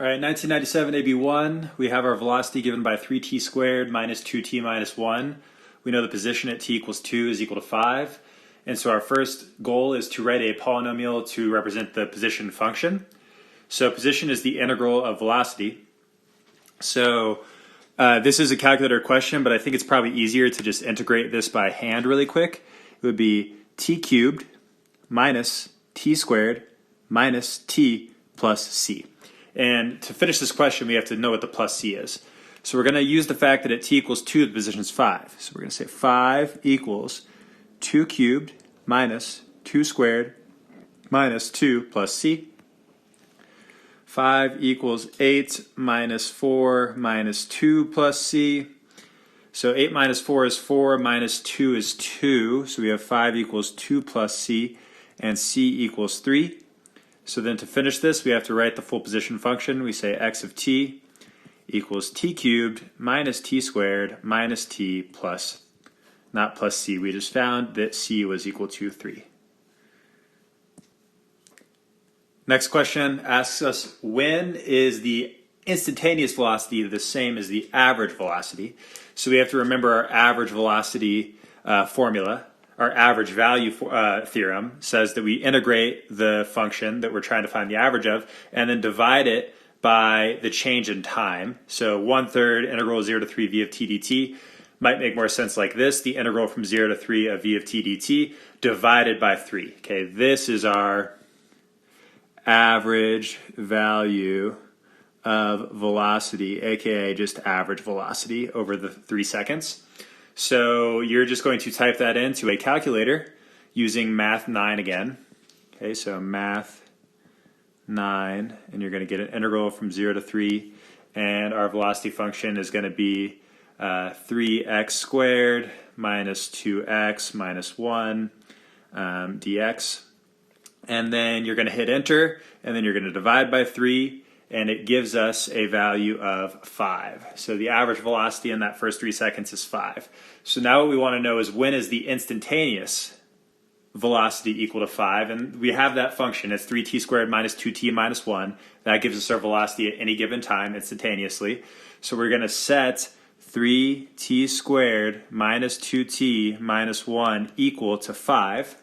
All right, 1997 AB1, we have our velocity given by 3t squared minus 2t minus 1. We know the position at t equals 2 is equal to 5. And so our first goal is to write a polynomial to represent the position function. So position is the integral of velocity. So this is a calculator question, but I think it's probably easier to just integrate this by hand really quick. It would be t cubed minus t squared minus t plus c. And to finish this question, we have to know what the plus c is. So we're going to use the fact that at t equals 2, the position is 5. So we're going to say 5 equals 2 cubed minus 2 squared minus 2 plus c. 5 equals 8 minus 4 minus 2 plus c. So 8 minus 4 is 4, minus 2 is 2. So we have 5 equals 2 plus c, and c equals 3. So then to finish this, we have to write the full position function. We say x of t equals t cubed minus t squared minus t plus, not plus c. We just found that c was equal to 3. Next question asks us, when is the instantaneous velocity the same as the average velocity? So we have to remember our average velocity formula. Our average value theorem says that we integrate the function that we're trying to find the average of and then divide it by the change in time. So 1/3 integral 0 to 3 v of t dt might make more sense like this. The integral from 0 to 3 of v of t dt divided by 3. Okay, this is our average value of velocity, aka just average velocity over the 3 seconds. So you're just going to type that into a calculator using math 9 again. Okay, so math 9, and you're going to get an integral from 0 to 3, and our velocity function is going to be 3x squared minus 2x minus 1 dx. And then you're going to hit enter, and then you're going to divide by 3, and it gives us a value of 5. So the average velocity in that first 3 seconds is 5. So now what we want to know is, when is the instantaneous velocity equal to 5? And we have that function. It's 3t squared minus 2t minus 1. That gives us our velocity at any given time instantaneously. So we're going to set 3t squared minus 2t minus 1 equal to 5.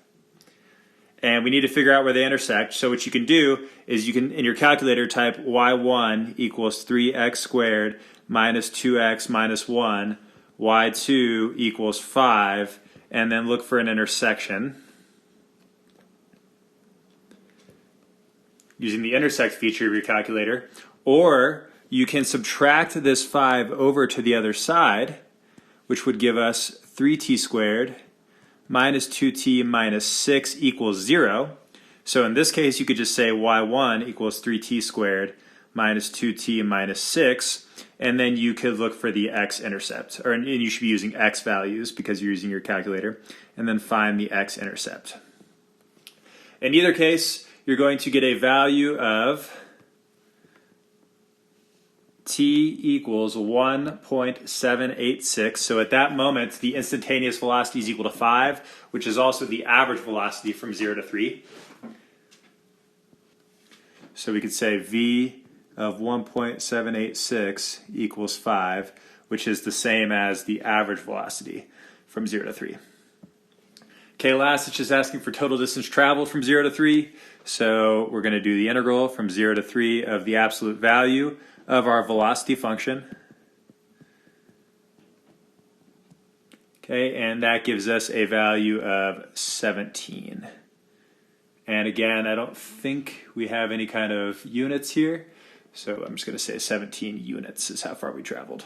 And we need to figure out where they intersect. So what you can do is you can, in your calculator, type y1 equals 3x squared minus 2x minus 1, y2 equals 5, and then look for an intersection using the intersect feature of your calculator. Or you can subtract this 5 over to the other side, which would give us 3t squared minus 2t minus 6 equals 0. So in this case, you could just say y1 equals 3t squared minus 2t minus 6, and then you could look for the x-intercept, and you should be using x values because you're using your calculator, and then find the x-intercept. In either case, you're going to get a value of t equals 1.786. So at that moment, the instantaneous velocity is equal to 5, which is also the average velocity from 0 to 3. So we could say v of 1.786 equals 5, which is the same as the average velocity from 0 to 3. Okay, last, it's just asking for total distance traveled from 0 to 3. So we're going to do the integral from 0 to 3 of the absolute value of our velocity function. Okay, and that gives us a value of 17. And again, I don't think we have any kind of units here, so I'm just going to say 17 units is how far we traveled.